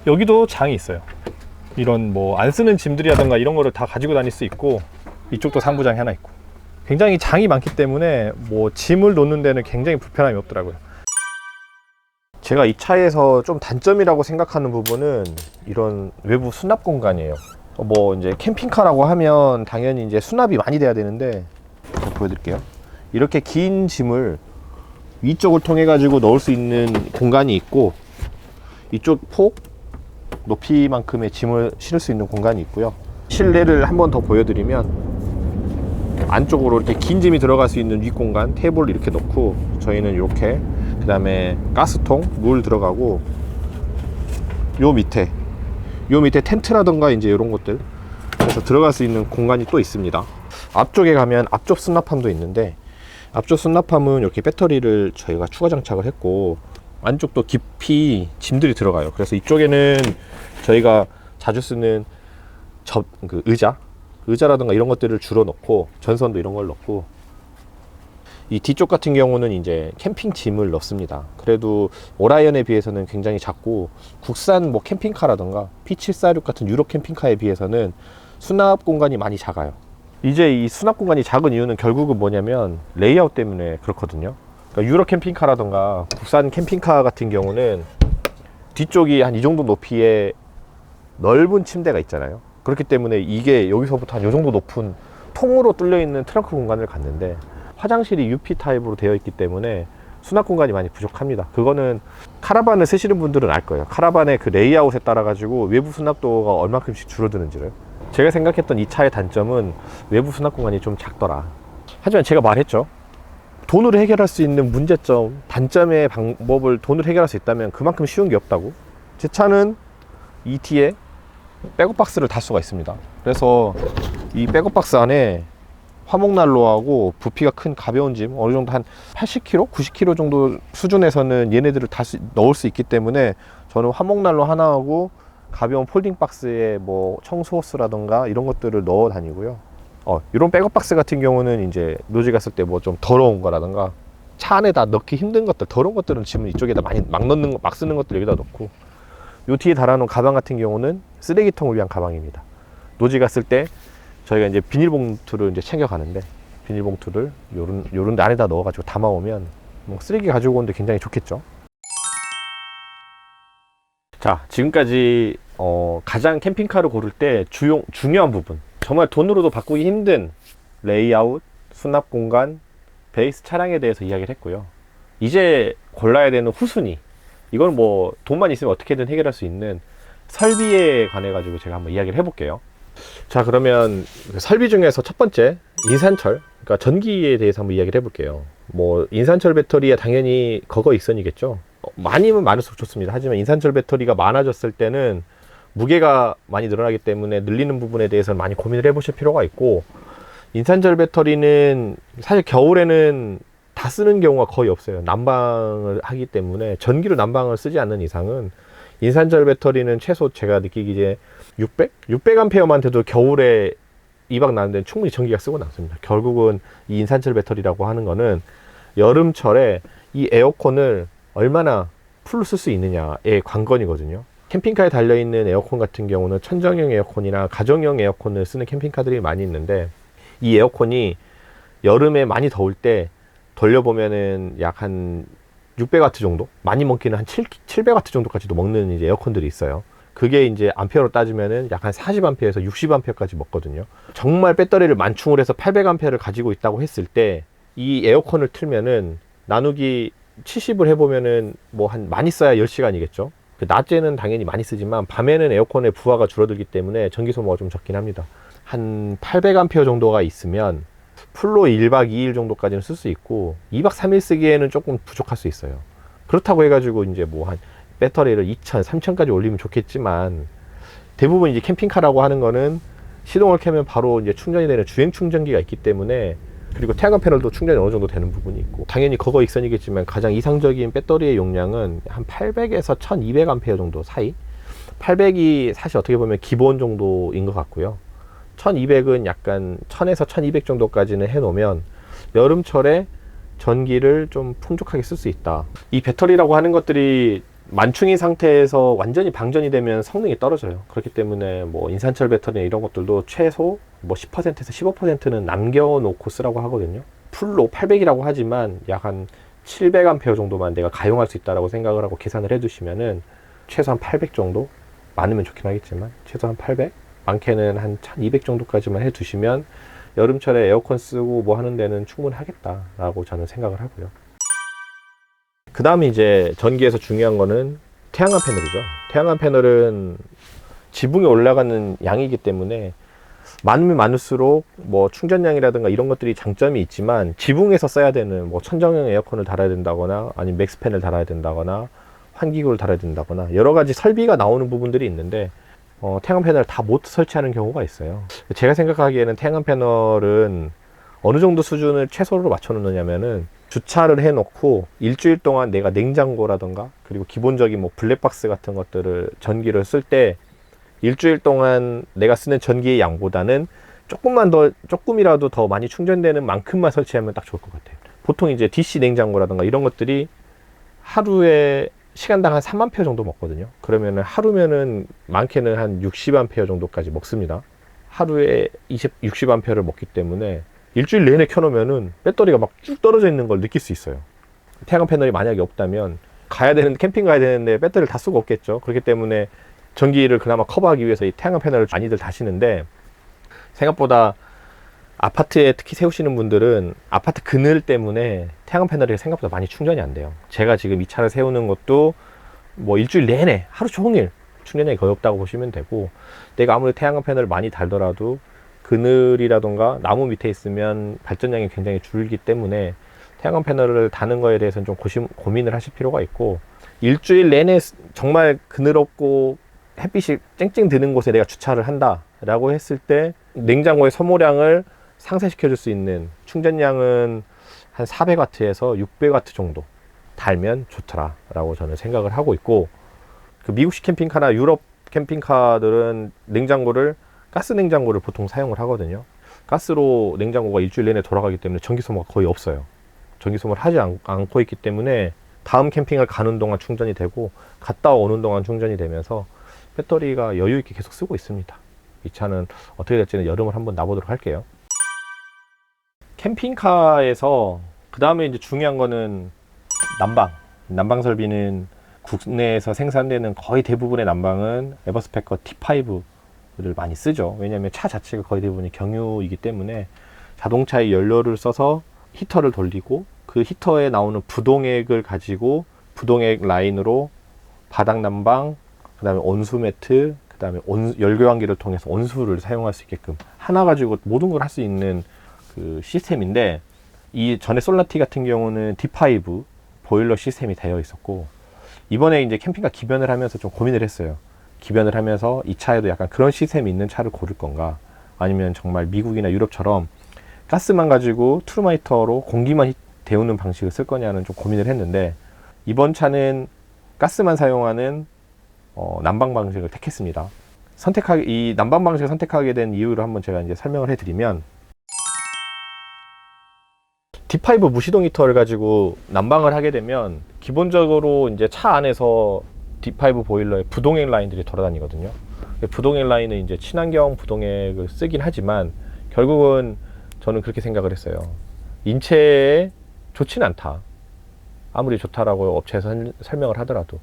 여기도 장이 있어요. 이런 뭐 안 쓰는 짐들이라던가 이런 거를 다 가지고 다닐 수 있고, 이쪽도 상부장이 하나 있고, 굉장히 장이 많기 때문에 뭐 짐을 놓는 데는 굉장히 불편함이 없더라고요. 제가 이 차에서 좀 단점이라고 생각하는 부분은 이런 외부 수납 공간이에요. 뭐 이제 캠핑카라고 하면 당연히 이제 수납이 많이 돼야 되는데, 제가 보여드릴게요. 이렇게 긴 짐을 위쪽을 통해 가지고 넣을 수 있는 공간이 있고, 이쪽 폭 높이만큼의 짐을 실을 수 있는 공간이 있고요. 실내를 한 번 더 보여드리면 안쪽으로 이렇게 긴 짐이 들어갈 수 있는 윗공간, 테이블을 이렇게 넣고, 저희는 이렇게, 그 다음에 가스통, 물 들어가고, 요 밑에 텐트라던가 이제 이런 것들, 그래서 들어갈 수 있는 공간이 또 있습니다. 앞쪽에 가면 앞쪽 수납함도 있는데, 앞쪽 수납함은 이렇게 배터리를 저희가 추가 장착을 했고, 안쪽도 깊이 짐들이 들어가요. 그래서 이쪽에는 저희가 자주 쓰는 의자라든가 이런 것들을 주로 넣고, 전선도 이런 걸 넣고, 이 뒤쪽 같은 경우는 이제 캠핑 짐을 넣습니다. 그래도 오라이언에 비해서는 굉장히 작고, 국산 뭐 캠핑카라든가 P746 같은 유럽 캠핑카에 비해서는 수납 공간이 많이 작아요. 이제 이 수납 공간이 작은 이유는 결국은 뭐냐면 레이아웃 때문에 그렇거든요. 그러니까 유럽 캠핑카라든가 국산 캠핑카 같은 경우는 뒤쪽이 한 이 정도 높이의 넓은 침대가 있잖아요. 그렇기 때문에 이게 여기서부터 한 이 정도 높은 통으로 뚫려 있는 트렁크 공간을 갔는데, 화장실이 UP 타입으로 되어 있기 때문에 수납 공간이 많이 부족합니다. 그거는 카라반을 쓰시는 분들은 알 거예요. 카라반의 그 레이아웃에 따라 가지고 외부 수납도가 얼마큼씩 줄어드는지를. 제가 생각했던 이 차의 단점은 외부 수납 공간이 좀 작더라. 하지만 제가 말했죠. 돈으로 해결할 수 있는 문제점, 단점의 방법을 돈으로 해결할 수 있다면 그만큼 쉬운 게 없다고. 제 차는 이 뒤에 백업 박스를 달 수가 있습니다. 그래서 이 백업 박스 안에 화목난로하고 부피가 큰 가벼운 짐, 어느 정도 한 80kg, 90kg 정도 수준에서는 얘네들을 넣을 수 있기 때문에, 저는 화목난로 하나하고 가벼운 폴딩 박스에 뭐 청소 호스라던가 이런 것들을 넣어 다니고요. 이런 백업 박스 같은 경우는 이제 노지 갔을 때 뭐 좀 더러운 거라던가 차 안에다 넣기 힘든 것들, 더러운 것들은 짐을 이쪽에다 많이 막 쓰는 것들 여기다 넣고, 요 뒤에 달아놓은 가방 같은 경우는 쓰레기통을 위한 가방입니다. 노지 갔을 때 저희가 이제 비닐봉투를 이제 챙겨가는데, 비닐봉투를 요런 데 안에다 넣어가지고 담아오면 뭐 쓰레기 가지고 오는데 굉장히 좋겠죠. 자, 지금까지 가장 캠핑카를 고를 때 중요한 부분, 정말 돈으로도 바꾸기 힘든 레이아웃, 수납 공간, 베이스 차량에 대해서 이야기를 했고요. 이제 골라야 되는 후순위, 이건 뭐 돈만 있으면 어떻게든 해결할 수 있는 설비에 관해 가지고 제가 한번 이야기를 해볼게요. 자, 그러면 설비 중에서 첫 번째, 인산철, 그러니까 전기에 대해서 한번 이야기를 해볼게요. 뭐 인산철 배터리에 당연히 거거 익선이겠죠. 많이면 많을수록 좋습니다. 하지만 인산철 배터리가 많아졌을 때는 무게가 많이 늘어나기 때문에 늘리는 부분에 대해서는 많이 고민을 해보실 필요가 있고, 인산철 배터리는 사실 겨울에는 다 쓰는 경우가 거의 없어요. 난방을 하기 때문에 전기로 난방을 쓰지 않는 이상은 인산철 배터리는 최소 제가 느끼기에 600? 600A만 돼도 겨울에 2박 나는 데는 충분히 전기가 쓰고 남습니다. 결국은 이 인산철 배터리라고 하는 거는 여름철에 이 에어컨을 얼마나 풀로 쓸 수 있느냐의 관건이거든요. 캠핑카에 달려있는 에어컨 같은 경우는 천정형 에어컨이나 가정용 에어컨을 쓰는 캠핑카들이 많이 있는데, 이 에어컨이 여름에 많이 더울 때 돌려보면은 약 한 600와트 정도? 많이 먹기는 한 700와트 정도까지도 먹는 이제 에어컨들이 있어요. 그게 이제 암페어로 따지면은 약 한 40암페어에서 60암페어까지 먹거든요. 정말 배터리를 만충을 해서 800암페어를 가지고 있다고 했을 때 이 에어컨을 틀면은 나누기 70을 해보면은 뭐 한 많이 써야 10시간이겠죠. 낮에는 당연히 많이 쓰지만 밤에는 에어컨의 부하가 줄어들기 때문에 전기 소모가 좀 적긴 합니다. 한 800암페어 정도가 있으면 풀로 1박 2일 정도까지는 쓸 수 있고 2박 3일 쓰기에는 조금 부족할 수 있어요. 그렇다고 해가지고 이제 뭐 한 배터리를 2000, 3000까지 올리면 좋겠지만, 대부분 이제 캠핑카라고 하는 거는 시동을 켜면 바로 이제 충전이 되는 주행 충전기가 있기 때문에, 그리고 태양광 패널도 충전이 어느 정도 되는 부분이 있고, 당연히 그거 익선이겠지만 가장 이상적인 배터리의 용량은 한 800에서 1200A 정도 사이. 800이 사실 어떻게 보면 기본 정도인 것 같고요. 1200은 약간 1000에서 1200 정도까지는 해놓으면 여름철에 전기를 좀 풍족하게 쓸 수 있다. 이 배터리라고 하는 것들이 만충인 상태에서 완전히 방전이 되면 성능이 떨어져요. 그렇기 때문에 뭐 인산철 배터리 이런 것들도 최소 뭐 10%에서 15%는 남겨놓고 쓰라고 하거든요. 풀로 800이라고 하지만 약 한 700A 정도만 내가 가용할 수 있다라고 생각을 하고 계산을 해두시면은 최소한 800 정도, 많으면 좋긴 하겠지만 최소한 800, 많게는 한 1200 정도까지만 해두시면 여름철에 에어컨 쓰고 뭐 하는 데는 충분하겠다라고 저는 생각을 하고요. 그 다음에 이제 전기에서 중요한 거는 태양광 패널이죠. 태양광 패널은 지붕에 올라가는 양이기 때문에 많으면 많을수록 뭐 충전량이라든가 이런 것들이 장점이 있지만, 지붕에서 써야 되는 뭐 천정형 에어컨을 달아야 된다거나 아니면 맥스팬을 달아야 된다거나 환기구를 달아야 된다거나 여러 가지 설비가 나오는 부분들이 있는데, 태양광 패널을 다 못 설치하는 경우가 있어요. 제가 생각하기에는 태양광 패널은 어느 정도 수준을 최소로 맞춰 놓느냐면은, 주차를 해 놓고 일주일 동안 내가 냉장고라던가 그리고 기본적인 뭐 블랙박스 같은 것들을 전기를 쓸 때 일주일 동안 내가 쓰는 전기의 양보다는 조금이라도 더 많이 충전되는 만큼만 설치하면 딱 좋을 것 같아요. 보통 이제 DC 냉장고라던가 이런 것들이 하루에 시간당 한 3A 정도 먹거든요. 그러면은 하루면은 많게는 한 60A 정도까지 먹습니다. 하루에 60A를 먹기 때문에 일주일 내내 켜놓으면은 배터리가 막 쭉 떨어져 있는 걸 느낄 수 있어요. 태양광 패널이 만약에 없다면 캠핑 가야 되는데 배터리를 다 쓰고 없겠죠. 그렇기 때문에 전기를 그나마 커버하기 위해서 이 태양광 패널을 많이들 다시는데, 생각보다 아파트에 특히 세우시는 분들은 아파트 그늘 때문에 태양광 패널이 생각보다 많이 충전이 안 돼요. 제가 지금 이 차를 세우는 것도 뭐 일주일 내내 하루 종일 충전량이 거의 없다고 보시면 되고, 내가 아무리 태양광 패널을 많이 달더라도 그늘이라던가 나무 밑에 있으면 발전량이 굉장히 줄기 때문에 태양광 패널을 다는 거에 대해서는 좀 고민을 하실 필요가 있고, 일주일 내내 정말 그늘 없고 햇빛이 쨍쨍 드는 곳에 내가 주차를 한다 라고 했을 때 냉장고의 소모량을 상쇄시켜 줄 수 있는 충전량은 한 400W에서 600W 정도 달면 좋더라 라고 저는 생각을 하고 있고, 그 미국식 캠핑카나 유럽 캠핑카들은 가스 냉장고를 보통 사용을 하거든요. 가스로 냉장고가 일주일 내내 돌아가기 때문에 전기 소모가 거의 없어요. 전기 소모를 하지 않고 있기 때문에 다음 캠핑을 가는 동안 충전이 되고 갔다 오는 동안 충전이 되면서 배터리가 여유 있게 계속 쓰고 있습니다. 이 차는 어떻게 될지는 여름을 한번 놔보도록 할게요. 캠핑카에서 그 다음에 이제 중요한 거는 난방 설비는 국내에서 생산되는 거의 대부분의 난방은 에버스페커 T5를 많이 쓰죠. 왜냐하면 차 자체가 거의 대부분이 경유이기 때문에 자동차의 연료를 써서 히터를 돌리고, 그 히터에 나오는 부동액을 가지고 부동액 라인으로 바닥 난방, 그 다음에 온수 매트, 그 다음에 열교환기를 통해서 온수를 사용할 수 있게끔 하나 가지고 모든 걸 할 수 있는 그 시스템인데, 이 전에 솔라티 같은 경우는 D5 보일러 시스템이 되어 있었고, 이번에 이제 캠핑카 기변을 하면서 좀 고민을 했어요. 기변을 하면서 이 차에도 약간 그런 시스템이 있는 차를 고를 건가, 아니면 정말 미국이나 유럽처럼 가스만 가지고 트루마이터로 공기만 데우는 방식을 쓸 거냐는 좀 고민을 했는데, 이번 차는 가스만 사용하는 난방 방식을 택했습니다. 이 난방 방식을 선택하게 된 이유를 한번 제가 이제 설명을 해드리면, D5 무시동 히터를 가지고 난방을 하게 되면 기본적으로 이제 차 안에서 D5 보일러에 부동액 라인들이 돌아다니거든요. 부동액 라인은 이제 친환경 부동액을 쓰긴 하지만 결국은 저는 그렇게 생각을 했어요. 인체에 좋지는 않다. 아무리 좋다라고 업체에서 설명을 하더라도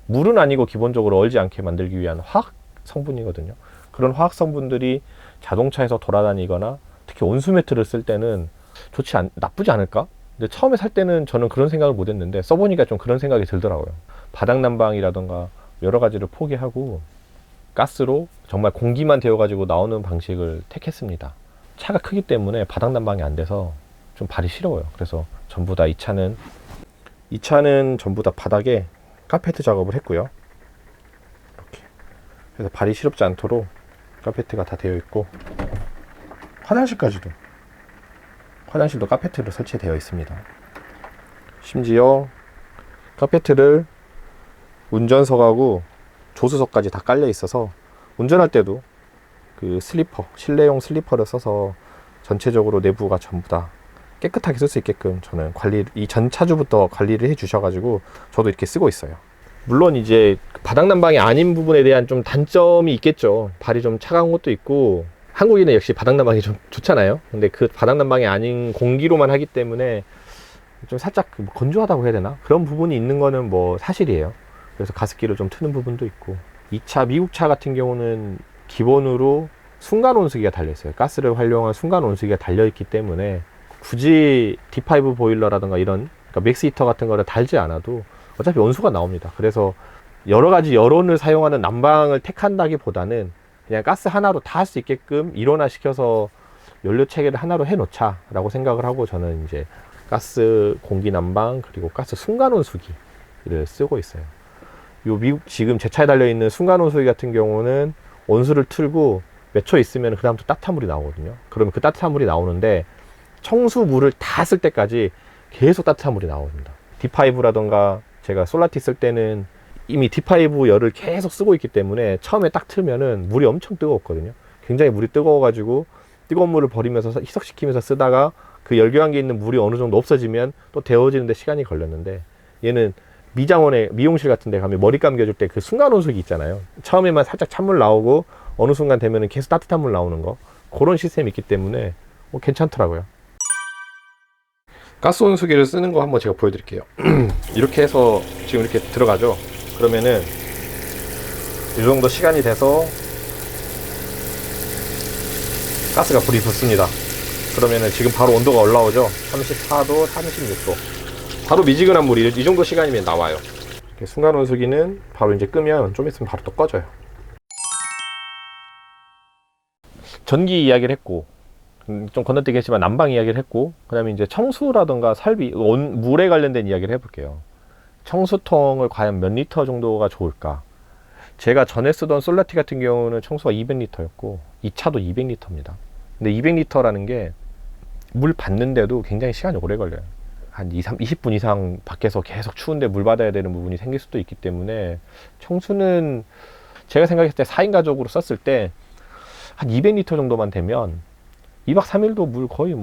물은 아니고 기본적으로 얼지 않게 만들기 위한 화학 성분이거든요. 그런 화학 성분들이 자동차에서 돌아다니거나 특히 온수 매트를 쓸 때는 나쁘지 않을까? 근데 처음에 살 때는 저는 그런 생각을 못 했는데 써보니까 좀 그런 생각이 들더라고요. 바닥 난방이라던가 여러 가지를 포기하고 가스로 정말 공기만 데워가지고 나오는 방식을 택했습니다. 차가 크기 때문에 바닥 난방이 안 돼서 좀 발이 시려워요. 그래서 전부 다 이 차는 전부 다 바닥에 카페트 작업을 했고요. 이렇게. 그래서 발이 시렵지 않도록 카페트가 다 되어 있고, 화장실도 카페트로 설치되어 있습니다. 심지어 카페트를 운전석하고 조수석까지 다 깔려 있어서 운전할 때도 그 실내용 슬리퍼를 써서 전체적으로 내부가 전부 다 깨끗하게 쓸 수 있게끔 저는 이 전 차주부터 관리를 해 주셔가지고 저도 이렇게 쓰고 있어요. 물론 이제 바닥 난방이 아닌 부분에 대한 좀 단점이 있겠죠. 발이 좀 차가운 것도 있고, 한국인은 역시 바닥 난방이 좀 좋잖아요. 근데 그 바닥 난방이 아닌 공기로만 하기 때문에 좀 살짝 건조하다고 해야 되나? 그런 부분이 있는 거는 뭐 사실이에요. 그래서 가습기를 좀 트는 부분도 있고, 이 차, 미국 차 같은 경우는 기본으로 순간 온수기가 달려있어요. 가스를 활용한 순간 온수기가 달려있기 때문에 굳이 D5 보일러라든가 이런, 그러니까 맥스 히터 같은 거를 달지 않아도 어차피 온수가 나옵니다. 그래서 여러 가지 여론을 사용하는 난방을 택한다기보다는 그냥 가스 하나로 다 할 수 있게끔 일원화시켜서 연료 체계를 하나로 해놓자 라고 생각을 하고, 저는 이제 가스 공기 난방 그리고 가스 순간 온수기를 쓰고 있어요. 미국 지금 제 차에 달려있는 순간 온수기 같은 경우는 온수를 틀고 몇 초 있으면 그 다음부터 따뜻한 물이 나오거든요. 그러면 그 따뜻한 물이 나오는데 청수물을 다 쓸 때까지 계속 따뜻한 물이 나옵니다. D5라던가 제가 솔라티 쓸 때는 이미 D5 열을 계속 쓰고 있기 때문에 처음에 딱 틀면은 물이 엄청 뜨거웠거든요. 굉장히 물이 뜨거워가지고 뜨거운 물을 버리면서 희석시키면서 쓰다가 그 열교환기에 있는 물이 어느 정도 없어지면 또 데워지는데 시간이 걸렸는데, 얘는 미용실 같은 데 가면 머리 감겨줄 때 그 순간 온수기 있잖아요. 처음에만 살짝 찬물 나오고 어느 순간 되면은 계속 따뜻한 물 나오는 거, 그런 시스템이 있기 때문에 괜찮더라고요. 가스 온수기를 쓰는 거 한번 제가 보여드릴게요. 이렇게 해서 지금 이렇게 들어가죠. 그러면은 이 정도 시간이 돼서 가스가 불이 붙습니다. 그러면은 지금 바로 온도가 올라오죠. 34도, 36도. 바로 미지근한 물이 이 정도 시간이면 나와요. 순간 온수기는 바로 이제 끄면 좀 있으면 바로 또 꺼져요. 전기 이야기를 했고, 좀 건너뛰기 했지만 난방 이야기를 했고, 그 다음에 이제 청수라던가 설비, 물에 관련된 이야기를 해볼게요. 청수통을 과연 몇 리터 정도가 좋을까? 제가 전에 쓰던 솔라티 같은 경우는 청수가 200리터였고 이 차도 200리터입니다. 근데 200리터라는 게 물 받는데도 굉장히 시간이 오래 걸려요. 한 20분 이상 밖에서 계속 추운데 물 받아야 되는 부분이 생길 수도 있기 때문에 청수는 제가 생각했을 때 4인 가족으로 썼을 때 한 200리터 정도만 되면 2박 3일도 물 거의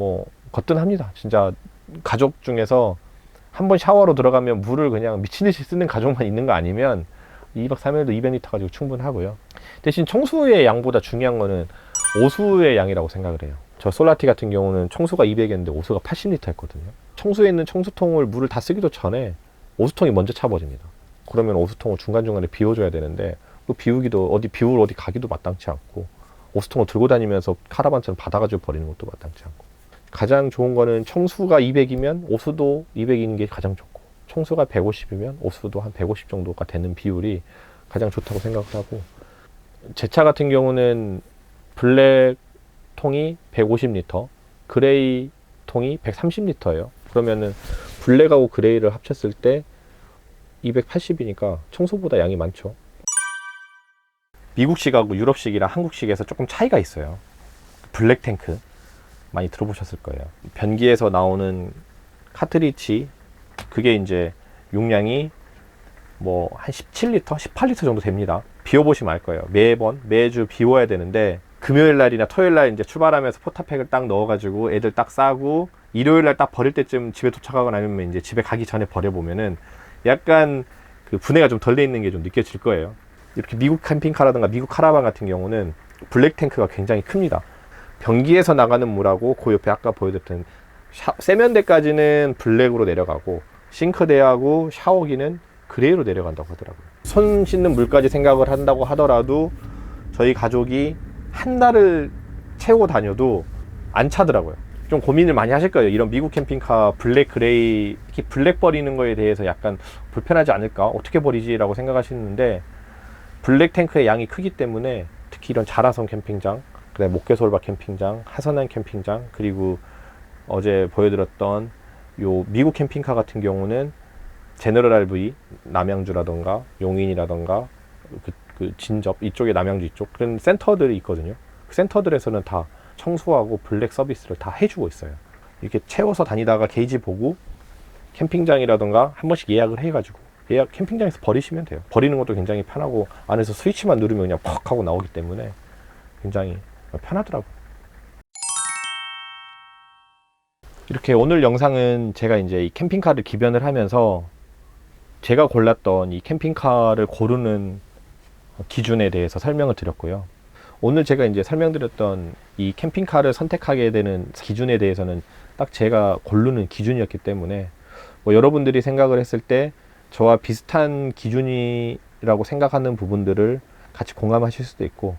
거뜬합니다. 진짜 가족 중에서 한 번 샤워로 들어가면 물을 그냥 미친 듯이 쓰는 가족만 있는 거 아니면 2박 3일도 200리터 가지고 충분하고요. 대신 청수의 양보다 중요한 거는 오수의 양이라고 생각을 해요. 저 솔라티 같은 경우는 청수가 200이었는데 오수가 80리터 했거든요. 청수에 있는 청수통을 물을 다 쓰기도 전에 오수통이 먼저 차버집니다. 그러면 오수통을 중간중간에 비워줘야 되는데 그 비우기도 어디 가기도 마땅치 않고, 오수통을 들고 다니면서 카라반처럼 받아가지고 버리는 것도 마땅치 않고, 가장 좋은 거는 청수가 200이면 오수도 200인 게 가장 좋고, 청수가 150이면 오수도 한 150 정도가 되는 비율이 가장 좋다고 생각을 하고, 제 차 같은 경우는 블랙 통이 150리터, 그레이 통이 130리터예요. 그러면은 블랙하고 그레이를 합쳤을 때 280이니까 청수보다 양이 많죠. 미국식하고 유럽식이랑 한국식에서 조금 차이가 있어요. 블랙 탱크 많이 들어보셨을 거예요. 변기에서 나오는 카트리지, 그게 이제 용량이 한 17리터, 18리터 정도 됩니다. 비워보시면 알 거예요. 매주 비워야 되는데, 금요일 날이나 토요일 날 이제 출발하면서 포탑팩을 딱 넣어가지고 애들 딱 싸고, 일요일 날 딱 버릴 때쯤 집에 도착하거나 아니면 이제 집에 가기 전에 버려보면은 약간 그 분해가 좀 덜 돼 있는 게 좀 느껴질 거예요. 이렇게 미국 캠핑카라든가 미국 카라반 같은 경우는 블랙 탱크가 굉장히 큽니다. 변기에서 나가는 물하고 그 옆에 아까 보여드렸던 세면대까지는 블랙으로 내려가고, 싱크대하고 샤워기는 그레이로 내려간다고 하더라고요. 손 씻는 물까지 생각을 한다고 하더라도 저희 가족이 한 달을 채우고 다녀도 안 차더라고요. 좀 고민을 많이 하실 거예요. 이런 미국 캠핑카 블랙, 그레이, 특히 블랙 버리는 거에 대해서 약간 불편하지 않을까? 어떻게 버리지? 라고 생각하시는데, 블랙 탱크의 양이 크기 때문에 특히 이런 자라성 캠핑장, 그다음에 목계솔밭 캠핑장, 하선안 캠핑장, 그리고 어제 보여드렸던 요 미국 캠핑카 같은 경우는 제너럴 RV, 남양주라던가 용인이라던가 그 진접 이쪽에 남양주 이쪽 그런 센터들이 있거든요. 그 센터들에서는 다 청소하고 블랙 서비스를 다 해주고 있어요. 이렇게 채워서 다니다가 게이지 보고 캠핑장이라던가 한 번씩 예약을 해가지고 캠핑장에서 버리시면 돼요. 버리는 것도 굉장히 편하고, 안에서 스위치만 누르면 그냥 퍽 하고 나오기 때문에 굉장히 편하더라고요. 이렇게 오늘 영상은 제가 이제 이 캠핑카를 기변을 하면서 제가 골랐던 이 캠핑카를 고르는 기준에 대해서 설명을 드렸고요. 오늘 제가 이제 설명드렸던 이 캠핑카를 선택하게 되는 기준에 대해서는 딱 제가 고르는 기준이었기 때문에, 뭐 여러분들이 생각을 했을 때 저와 비슷한 기준이라고 생각하는 부분들을 같이 공감하실 수도 있고,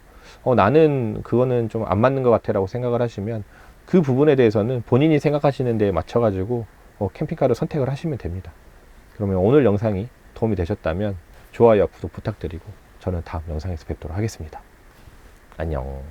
나는 그거는 좀 안 맞는 것 같아 라고 생각을 하시면 그 부분에 대해서는 본인이 생각하시는 데에 맞춰 가지고 캠핑카를 선택을 하시면 됩니다. 그러면 오늘 영상이 도움이 되셨다면 좋아요, 구독 부탁드리고 저는 다음 영상에서 뵙도록 하겠습니다. 안녕.